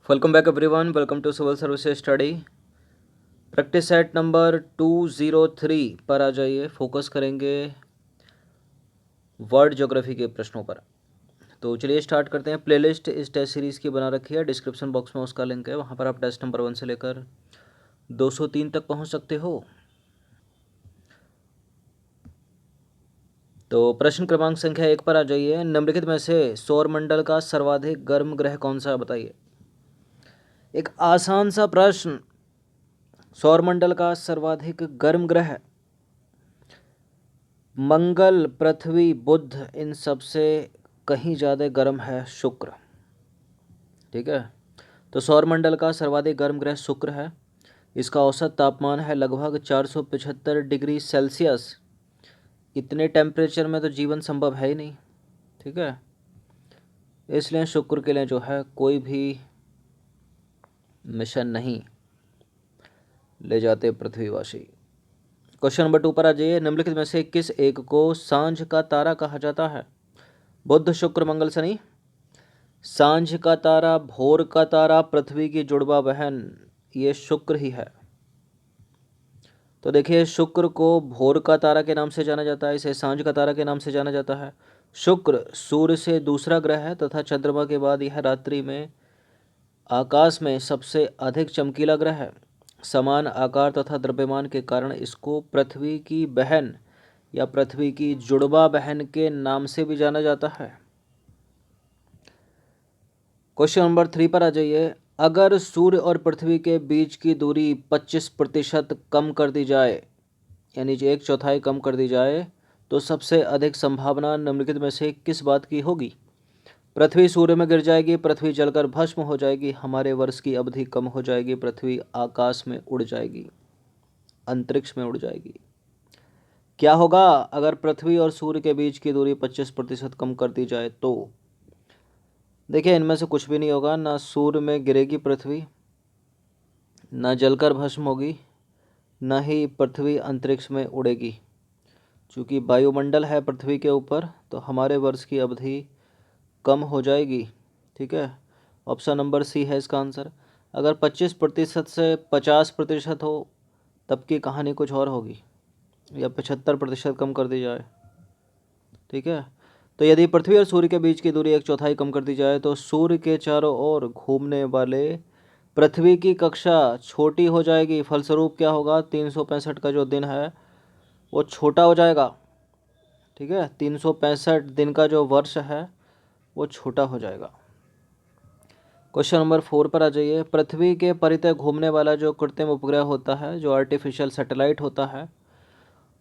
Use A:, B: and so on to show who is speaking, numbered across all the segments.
A: Welcome back everyone, welcome to civil services study. Practice set number 203 पर आ जाइए। Focus करेंगे world geography के प्रश्नों पर। तो चलिए स्टार्ट करते हैं। प्लेलिस्ट इस टेस्ट सीरीज़ की बना रखी है, डिस्क्रिप्शन बॉक्स में उसका लिंक है, वहाँ पर आप टेस्ट नंबर 1 से लेकर 203 तक पहुँच सकते हो। तो प्रश्न क्रमांक संख्या 1 पर आ जाइए। निम्नलिखित में से सौरमंडल का सर्वाधिक गर्म ग्रह कौन सा है, बताइए। एक आसान सा प्रश्न। सौरमंडल का सर्वाधिक गर्म ग्रह मंगल, पृथ्वी, बुध, इन सब से कहीं ज़्यादा गर्म है शुक्र। ठीक है, तो सौरमंडल का सर्वाधिक गर्म ग्रह शुक्र है। इसका औसत तापमान है लगभग 475 डिग्री सेल्सियस। इतने टेम्परेचर में तो जीवन संभव है ही नहीं। ठीक है, इसलिए शुक्र के लिए जो है कोई भी मिशन नहीं ले जाते पृथ्वीवासी। क्वेश्चन नंबर 2 पर आ जाइए। निम्नलिखित में से किस एक को सांझ का तारा कहा जाता है? बुध, शुक्र, मंगल, शनि। सांझ का तारा, भोर का तारा, पृथ्वी की जुड़वा बहन, ये शुक्र ही है। तो देखिए, शुक्र को भोर का तारा के नाम से जाना जाता है, इसे सांझ का तारा के नाम से जाना जाता है। शुक्र सूर्य से दूसरा ग्रह है तथा चंद्रमा के बाद यह रात्रि में आकाश में सबसे अधिक चमकीला ग्रह है। समान आकार तथा द्रव्यमान के कारण इसको पृथ्वी की बहन या पृथ्वी की जुड़वा बहन के नाम से भी जाना जाता है। क्वेश्चन नंबर 3 पर आ जाइए। अगर सूर्य और पृथ्वी के बीच की दूरी 25% कम कर दी जाए, यानी कि 1/4 कम कर दी जाए, तो सबसे अधिक संभावना निम्नलिखित में से किस बात की होगी? पृथ्वी सूर्य में गिर जाएगी, पृथ्वी जलकर भस्म हो जाएगी, हमारे वर्ष की अवधि कम हो जाएगी, पृथ्वी आकाश में उड़ जाएगी, अंतरिक्ष में उड़ जाएगी। क्या होगा अगर पृथ्वी और सूर्य के बीच की दूरी 25% कम कर दी जाए तो? देखिए, इनमें से कुछ भी नहीं होगा। ना सूर्य में गिरेगी पृथ्वी, ना जलकर भस्म होगी, ना ही पृथ्वी अंतरिक्ष में उड़ेगी। चूँकि वायुमंडल है पृथ्वी के ऊपर, तो हमारे वर्ष की अवधि कम हो जाएगी। ठीक है, ऑप्शन नंबर सी है इसका आंसर। अगर 25% से 50% हो तब की कहानी कुछ और होगी, या 75% कम कर दी जाए। ठीक है, तो यदि पृथ्वी और सूर्य के बीच की दूरी 1/4 कम कर दी जाए तो सूर्य के चारों ओर घूमने वाले पृथ्वी की कक्षा छोटी हो जाएगी। फलस्वरूप क्या होगा? 365 का जो दिन है वो छोटा हो जाएगा। ठीक है, 365 दिन का जो वर्ष है वो छोटा हो जाएगा। क्वेश्चन नंबर 4 पर आ जाइए। पृथ्वी के परितः घूमने वाला जो कृत्रिम उपग्रह होता है, जो आर्टिफिशियल सैटेलाइट होता है,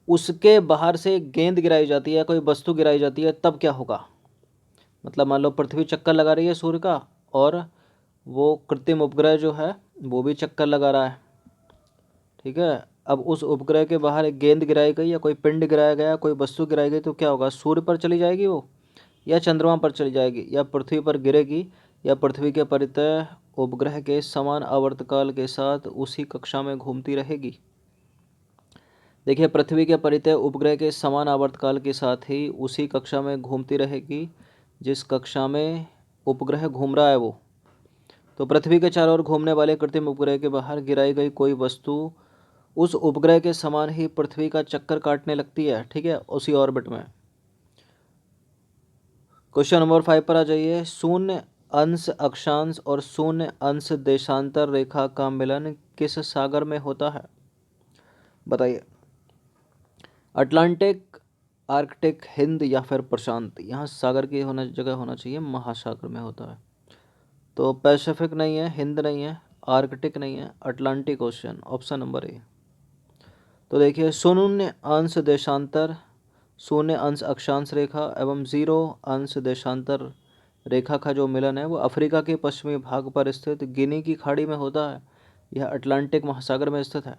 A: उसके बाहर से एक गेंद गिराई जाती है, कोई वस्तु गिराई जाती है, तब क्या होगा? मतलब मान लो पृथ्वी चक्कर लगा रही है सूर्य का, और वो कृत्रिम उपग्रह जो है वो भी चक्कर लगा रहा है। ठीक है, अब उस उपग्रह के बाहर एक गेंद गिराई गई या कोई पिंड गिराया गया, कोई वस्तु गिराई गई, तो क्या होगा? सूर्य पर चली जाएगी वो, या चंद्रमा पर चली जाएगी, या पृथ्वी पर गिरेगी, या पृथ्वी के परितः उपग्रह के समान आवर्तकाल के साथ उसी कक्षा में घूमती रहेगी? देखिए, पृथ्वी के परितः उपग्रह के समान आवर्तकाल के साथ ही उसी कक्षा में घूमती रहेगी जिस कक्षा में उपग्रह घूम रहा है वो। तो पृथ्वी के चारों ओर घूमने वाले कृत्रिम उपग्रह के बाहर गिराई गई कोई वस्तु उस उपग्रह के समान ही पृथ्वी का चक्कर काटने लगती है। ठीक है, उसी ऑर्बिट में। क्वेश्चन नंबर 5 पर आ जाइए। शून्य अंश अक्षांश और शून्य अंश देशांतर रेखा का मिलन किस सागर में होता है? बताइए। अटलांटिक, आर्कटिक, हिंद या फिर प्रशांत? यहाँ सागर की जगह होना चाहिए, महासागर में होता है। तो पैसिफिक नहीं है, हिंद नहीं है, आर्कटिक नहीं है, Atlantic question, option number A. तो देखिए, शून्य अंश देशांतर, शून्य अंश अक्षांश रेखा एवं 0 अंश देशांतर रेखा का जो मिलन है वो अफ्रीका के पश्चिमी भाग पर स्थित गिनी की खाड़ी में होता है। यह अटलांटिक महासागर में स्थित है।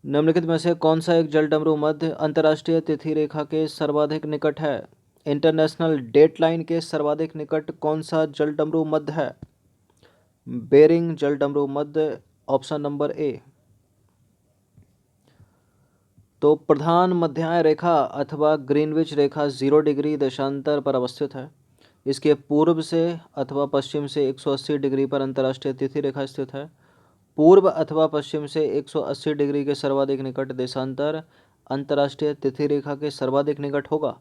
A: निम्नलिखित में से कौन सा एक जलडमरू मध्य अंतर्राष्ट्रीय तिथि रेखा के सर्वाधिक निकट है? इंटरनेशनल डेट लाइन के सर्वाधिक निकट कौन सा जलडमरू मध्य है? बेरिंग जलडमरू मध्य, ऑप्शन नंबर ए। तो प्रधान मध्याह्न रेखा अथवा ग्रीनविच रेखा 0 डिग्री देशांतर पर अवस्थित है। इसके पूर्व से अथवा पश्चिम से 180 डिग्री पर अंतर्राष्ट्रीय तिथि रेखा स्थित है। पूर्व अथवा पश्चिम से 180 डिग्री के सर्वाधिक निकट देशांतर अंतर्राष्ट्रीय तिथि रेखा के सर्वाधिक निकट होगा।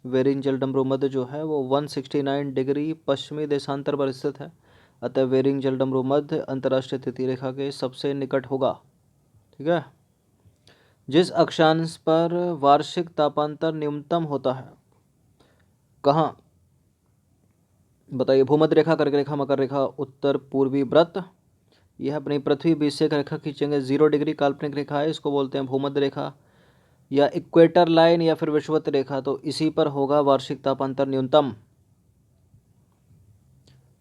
A: वेरिंजल डमरू मध्य जो है वो 169 डिग्री पश्चिमी देशांतर पर स्थित है, अतः वेरिंजल डमरू मध्य अंतर्राष्ट्रीय तिथि रेखा के सबसे निकट होगा। ठीक है। जिस अक्षांश पर वार्षिक तापांतर न्यूनतम होता है, कहाँ बताइए? भूमध्य रेखा, कर्क रेखा, मकर रेखा, उत्तर पूर्वी व्रत। यह अपनी पृथ्वी बीच से एक रेखा खींचेंगे 0 डिग्री, काल्पनिक रेखा है, इसको बोलते हैं भूमध्य रेखा या इक्वेटर लाइन या फिर विषुवत रेखा। तो इसी पर होगा वार्षिक तापांतर न्यूनतम।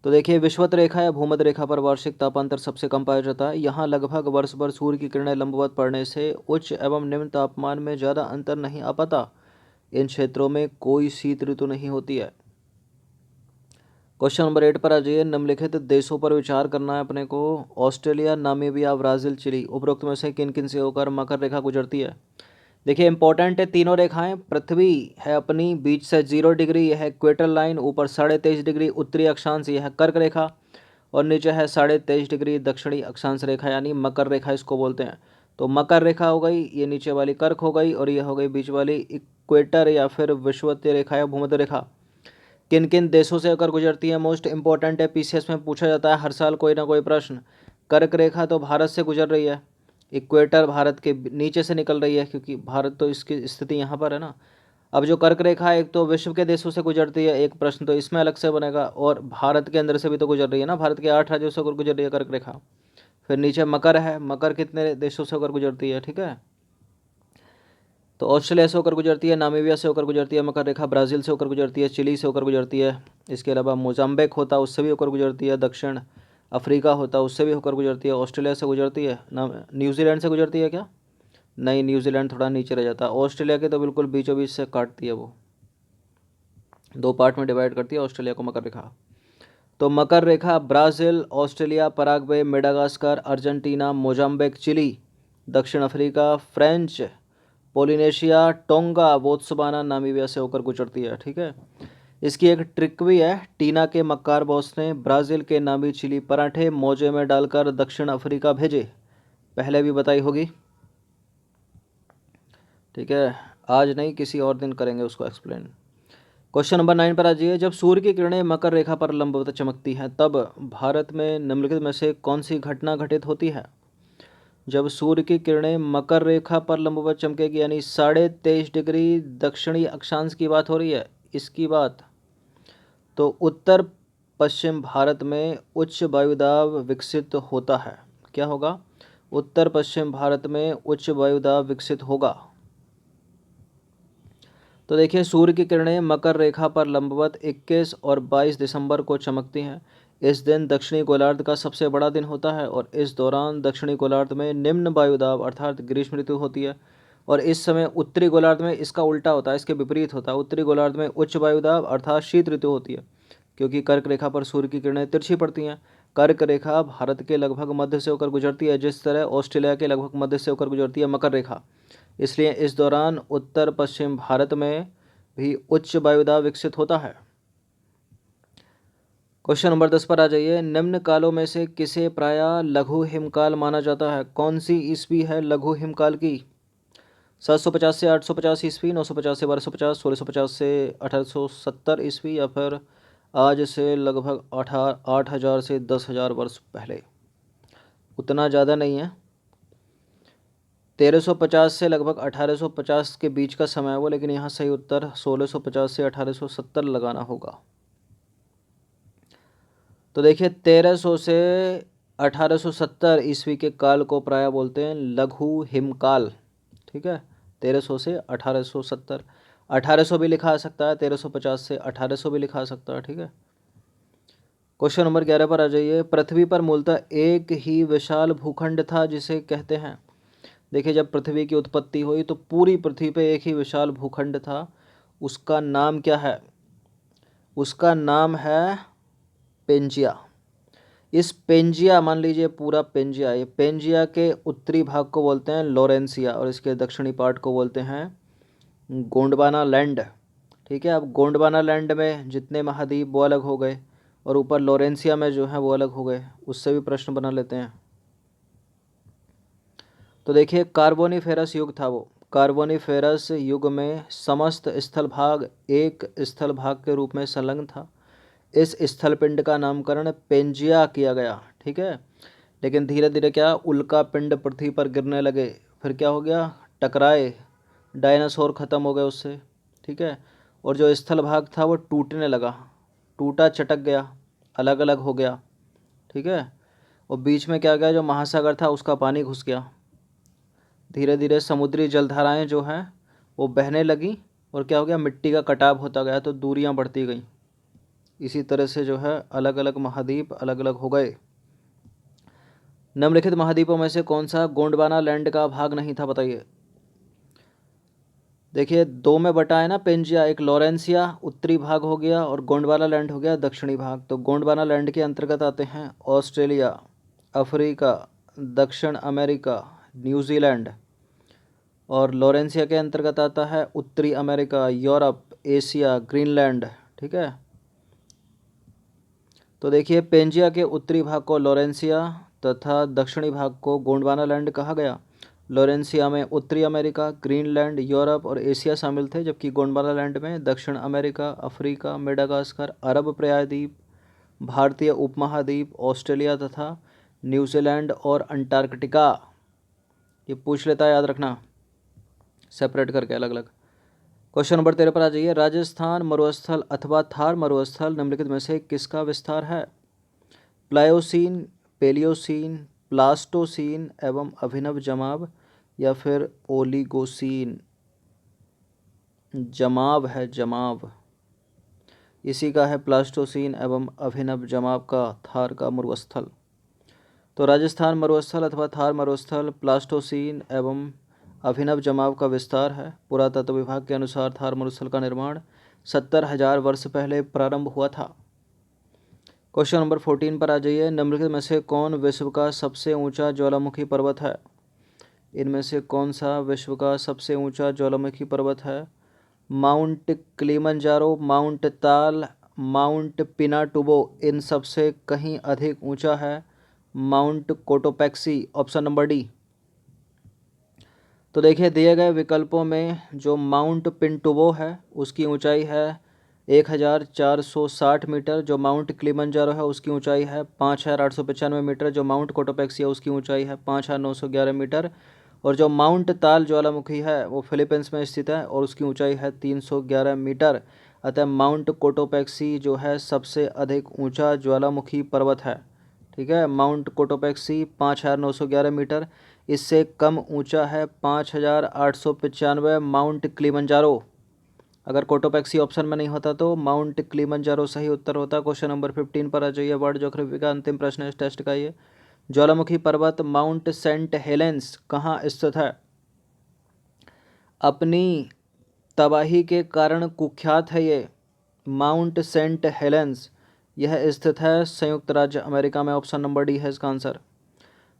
A: तो देखिए, विषुवत रेखा या भूमध्य रेखा पर वार्षिक तापांतर सबसे कम पाया जाता है। यहाँ लगभग वर्ष भर सूर्य की किरणें लंबवत पड़ने से उच्च एवं निम्न तापमान में ज़्यादा अंतर नहीं आ पाता। इन क्षेत्रों में कोई शीत ऋतु नहीं होती है। क्वेश्चन नंबर 8 पर आ जाइए। निम्नलिखित देशों पर विचार करना है अपने को। Australia, Namibia, Brazil, Chile. उपरोक्त में से किन किन से होकर मकर रेखा गुजरती है? देखिए, इंपॉर्टेंट है तीनों रेखाएं। पृथ्वी है अपनी बीच से 0 डिग्री, यह है इक्वेटर लाइन। ऊपर 23.5 डिग्री उत्तरी अक्षांश, यह है कर्क रेखा। और नीचे है 23.5 डिग्री दक्षिणी अक्षांश रेखा, यानी मकर रेखा इसको बोलते हैं। तो मकर रेखा हो गई, ये नीचे वाली कर्क हो गई, और यह हो गई बीच वाली इक्वेटर या फिर विषुवतीय रेखा या भूमध्य रेखा। किन किन देशों से होकर गुजरती है? मोस्ट इंपॉर्टेंट है, पीसीएस में पूछा जाता है हर साल कोई ना कोई प्रश्न। कर्क रेखा तो भारत से गुजर रही है, इक्वेटर भारत के नीचे से निकल रही है, क्योंकि भारत तो इसकी स्थिति यहाँ पर है ना। अब जो कर्क रेखा है, एक तो विश्व के देशों से गुजरती है, एक प्रश्न तो इसमें अलग से बनेगा, और भारत के अंदर से भी तो गुजर रही है ना, भारत के 8 राज्यों से होकर गुजर रही है कर्क रेखा। फिर नीचे मकर है, मकर कितने देशों से होकर गुजरती है? ठीक है, तो ऑस्ट्रेलिया से होकर गुजरती है, नामीबिया से होकर गुजरती है मकर रेखा, ब्राज़ील से होकर गुजरती है, चिली से होकर गुजरती है। इसके अलावा मोजाम्बिक होता है, उससे भी होकर गुजरती है। दक्षिण अफ्रीका होता है, उससे भी होकर गुजरती है। ऑस्ट्रेलिया से गुजरती है ना। न्यूजीलैंड से गुजरती है क्या? नहीं, न्यूजीलैंड थोड़ा नीचे रह जाता है। ऑस्ट्रेलिया के तो बिल्कुल बीचों बीच से काटती है, वो 2 पार्ट में डिवाइड करती है ऑस्ट्रेलिया को मकर रेखा। तो मकर रेखा Brazil, Australia, Paraguay, Madagascar, Argentina, Mozambique, Chile, दक्षिण Africa, French Polynesia, Tonga, Botswana, Namibia से होकर गुजरती है। ठीक है। इसकी एक ट्रिक भी है। टीना के मक्कार बॉस ने ब्राज़ील के नामी चिली पराठे मोजे में डालकर दक्षिण अफ्रीका भेजे, पहले भी बताई होगी। ठीक है, आज नहीं, किसी और दिन करेंगे उसको एक्सप्लेन। क्वेश्चन नंबर 9 पर आ जाइए। जब सूर्य की किरणें मकर रेखा पर लंबवत चमकती हैं, तब भारत में निम्नलिखित में से कौन सी घटना घटित होती है? जब सूर्य की किरणें मकर रेखा पर लंबवत चमकेगी, यानी 23.5 डिग्री दक्षिणी अक्षांश की बात हो रही है इसकी बात, तो उत्तर पश्चिम भारत में उच्च वायुदाब विकसित होता है। क्या होगा? उत्तर पश्चिम भारत में उच्च वायुदाब विकसित होगा। तो देखिए, सूर्य की किरणें मकर रेखा पर लंबवत 21 और 22 दिसंबर को चमकती हैं। इस दिन दक्षिणी गोलार्ध का सबसे बड़ा दिन होता है, और इस दौरान दक्षिणी गोलार्ध में निम्न वायुदाब अर्थात ग्रीष्म ऋतु होती है, और इस समय उत्तरी गोलार्ध में इसका उल्टा होता है, इसके विपरीत होता है। उत्तरी गोलार्ध में उच्च वायुदाब अर्थात शीत ऋतु होती है, क्योंकि कर्क रेखा पर सूर्य की किरणें तिरछी पड़ती हैं। कर्क रेखा भारत के लगभग मध्य से होकर गुजरती है, जिस तरह ऑस्ट्रेलिया के लगभग मध्य से होकर गुजरती है मकर रेखा। इसलिए इस दौरान उत्तर पश्चिम भारत में भी उच्च वायुदाब विकसित होता है। क्वेश्चन नंबर 10 पर आ जाइए। निम्न कालों में से किसे प्रायः लघु हिमकाल माना जाता है? कौन सी ईस्वी है लघु हिमकाल की? 750 से 850 ईस्वी, 950 से 1250, 1650 से 1870 ईस्वी, या फिर आज से लगभग 8,000 से 10,000 वर्ष पहले? उतना ज़्यादा नहीं है, 1350 से लगभग 1850 के बीच का समय है वो, लेकिन यहाँ सही उत्तर 1650 से 1870 लगाना होगा। तो देखिए, 1300 से 1870 ईस्वी के काल को प्रायः बोलते हैं लघु हिमकाल। ठीक है, 1300 से 1870, 1800 भी लिखा आ सकता है, 1350 से 1800 भी लिखा आ सकता है। ठीक है। क्वेश्चन नंबर 11 पर आ जाइए। पृथ्वी पर मूलतः एक ही विशाल भूखंड था जिसे कहते हैं? देखिए, जब पृथ्वी की उत्पत्ति हुई तो पूरी पृथ्वी पे एक ही विशाल भूखंड था, उसका नाम क्या है? उसका नाम है पेंजिया। इस पेंजिया, मान लीजिए पूरा पेंजिया, ये पेंजिया के उत्तरी भाग को बोलते हैं लोरेंसिया, और इसके दक्षिणी पार्ट को बोलते हैं गोंडवाना लैंड। ठीक है। अब गोंडवाना लैंड में जितने महाद्वीप वो अलग हो गए, और ऊपर लोरेंसिया में जो है वो अलग हो गए, उससे भी प्रश्न बना लेते हैं। तो देखिए कार्बोनिफेरस युग था वो। कार्बोनिफेरस युग में समस्त स्थल भाग एक स्थल भाग के रूप में संलग्न था। इस स्थल पिंड का नामकरण पेंजिया किया गया, ठीक है। लेकिन धीरे धीरे क्या उल्का पिंड पृथ्वी पर गिरने लगे, फिर क्या हो गया, टकराए, डायनासोर खत्म हो गए उससे, ठीक है। और जो स्थल भाग था वो टूटने लगा, टूटा चटक गया, अलग अलग हो गया, ठीक है। और बीच में क्या गया, जो महासागर था उसका पानी घुस गया। धीरे धीरे समुद्री जलधाराएं जो हैं वो बहने लगी, और क्या हो गया, मिट्टी का कटाव होता गया, तो दूरियां बढ़ती गई। इसी तरह से जो है अलग अलग महाद्वीप अलग अलग हो गए। निम्नलिखित महाद्वीपों में से कौन सा गोंडवाना लैंड का भाग नहीं था, बताइए। देखिए दो में बटा है ना पेंजिया, एक लॉरेंसिया उत्तरी भाग हो गया और गोंडवाना लैंड हो गया दक्षिणी भाग। तो गोंडवाना लैंड के अंतर्गत आते हैं ऑस्ट्रेलिया, अफ्रीका, दक्षिण अमेरिका, न्यूजीलैंड। और लॉरेंसिया के अंतर्गत आता है उत्तरी अमेरिका, यूरोप, एशिया, ग्रीनलैंड, ठीक है। तो देखिए पेंजिया के उत्तरी भाग को लॉरेंसिया तथा दक्षिणी भाग को गोंडवाना लैंड कहा गया। लॉरेंसिया में उत्तरी अमेरिका, ग्रीनलैंड, यूरोप और एशिया शामिल थे, जबकि गोंडवाना लैंड में दक्षिण अमेरिका, अफ्रीका, मेडागास्कर, अरब प्रायद्वीप, भारतीय उपमहाद्वीप, ऑस्ट्रेलिया तथा न्यूजीलैंड और अंटार्कटिका। ये पूछ लेता है, याद रखना, सेपरेट करके अलग अलग। क्वेश्चन नंबर 13 पर आ जाइए। राजस्थान मरुस्थल अथवा थार मरुस्थल निम्नलिखित में से किसका विस्तार है? प्लायोसीन, पेलियोसीन, प्लास्टोसीन एवं अभिनव जमाव, या फिर ओलिगोसीन? जमाव है, जमाव, इसी का है प्लास्टोसीन एवं अभिनव जमाव का थार का मरुस्थल। तो राजस्थान मरुस्थल अथवा थार मरुस्थल प्लास्टोसीन एवं अभिनव जमाव का विस्तार है। पुरातत्व विभाग के अनुसार थार मरुस्थल का निर्माण 70,000 वर्ष पहले प्रारंभ हुआ था। क्वेश्चन नंबर 14 पर आ जाइए। निम्नलिखित में से कौन विश्व का सबसे ऊंचा ज्वालामुखी पर्वत है? इनमें से कौन सा विश्व का सबसे ऊंचा ज्वालामुखी पर्वत है? माउंट किलिमंजारो, माउंट ताल, माउंट पिनाटुबो, इन सबसे कहीं अधिक ऊंचा है mount Cotopaxi, option number D. तो देखिए दिए गए विकल्पों में जो माउंट पिंटुबो है उसकी ऊंचाई है 1460 मीटर, जो माउंट किलिमंजारो है उसकी ऊंचाई है 5895 मीटर, जो माउंट कोटोपैक्सी है उसकी ऊंचाई है 5911 मीटर, और जो माउंट ताल ज्वालामुखी है वो फिलीपींस में स्थित है और उसकी ऊंचाई है 311 मीटर। अतः माउंट कोटोपैक्सी जो है सबसे अधिक ऊंचा ज्वालामुखी पर्वत है, ठीक है। माउंट कोटोपैक्सी 5911 मीटर, इससे कम ऊंचा है 5895 माउंट किलिमंजारो। अगर कोटोपैक्सी ऑप्शन में नहीं होता तो माउंट किलिमंजारो सही उत्तर होता। क्वेश्चन नंबर 15 पर आ जाइए। वर्ल्ड ज्योग्राफी का अंतिम प्रश्न इस टेस्ट का ये, ज्वालामुखी पर्वत माउंट सेंट हेलेंस कहाँ स्थित है? अपनी तबाही के कारण कुख्यात है ये माउंट सेंट हेलेंस। यह स्थित है संयुक्त राज्य अमेरिका में, ऑप्शन नंबर डी है इसका आंसर।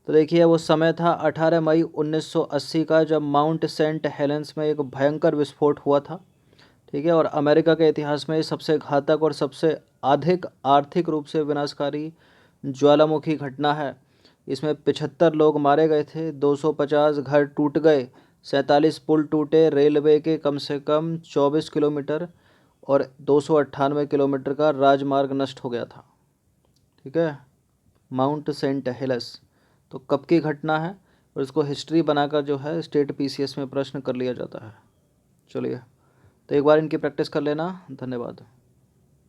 A: तो देखिए वो समय था 18 मई 1980 का, जब माउंट सेंट हेलेंस में एक भयंकर विस्फोट हुआ था, ठीक है। और अमेरिका के इतिहास में सबसे घातक और सबसे अधिक आर्थिक रूप से विनाशकारी ज्वालामुखी घटना है। इसमें 75 लोग मारे गए थे, 250 घर टूट गए, 47 पुल टूटे, रेलवे के कम से कम 24 किलोमीटर और 298 किलोमीटर का राजमार्ग नष्ट हो गया था, ठीक है। माउंट सेंट हेलेंस तो कब की घटना है, और इसको हिस्ट्री बनाकर जो है स्टेट पीसीएस में प्रश्न कर लिया जाता है। चलिए तो एक बार इनकी प्रैक्टिस कर लेना। धन्यवाद।